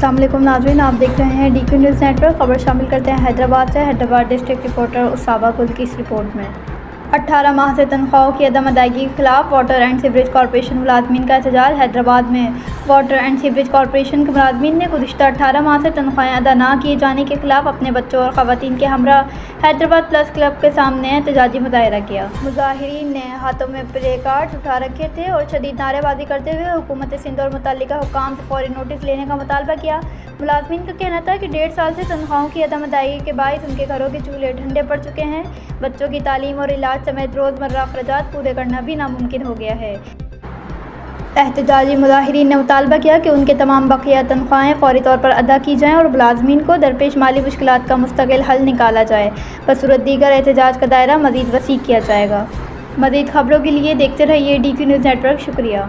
अस्सलाम वालेकुम नाज़रीन, आप देख रहे हैं DQ न्यूज़ नेटवर्क। खबर शामिल करते हैं हैदराबाद से। हैदराबाद डिस्ट्रिक्ट रिपोर्टर उसाबा कुल की इस रिपोर्ट में 18 माह से तनख्वाहों की अदम अदायगी के खिलाफ वाटर एंड सीवरेज कॉरपोरेशन मुलाजमीन का एहतजाज। हैदराबाद में वाटर एंड सीवरेज कॉरपोरेशन के मुलाजमीन ने गुज़िश्ता 18 माह से तनख्वाहें अदा न किए जाने के खिलाफ अपने बच्चों और ख़वातीन के हमरा हैदराबाद प्लस क्लब के सामने एहतजाजी मुजाहरा किया। मुजाहिरीन ने हाथों में प्ले कार्ड्स उठा रखे थे और शदीद नारेबाजी करते हुए हुकूमत सिंध और मुतल्लिका हुक्काम से फौरी नोटिस लेने का मुतालबा किया। मुलाजमीन का कहना था कि 1.5 साल से तनख्वाहों की अदम अदायगी के बायस उनके घरों के चूल्हे ठंडे पड़ चुके हैं। बच्चों की तालीम और इलाज समेत रोज़मर्रा अखराजात पूरे करना भी नामुमकिन हो गया है। एहतजाजी मुजाहिरीन ने मुतालबा किया कि उनके तमाम बक़िया तनख्वाहें फौरी तौर पर अदा की जाएँ और मुलाजमीन को दरपेश माली मुश्किलात का मुस्तकिल हल निकाला जाए। बसूरत दीगर एहतजाज का दायरा मज़ीद वसी किया जाएगा। मज़ीद खबरों के लिए देखते रहिए DQ न्यूज़ नेटवर्क। शुक्रिया।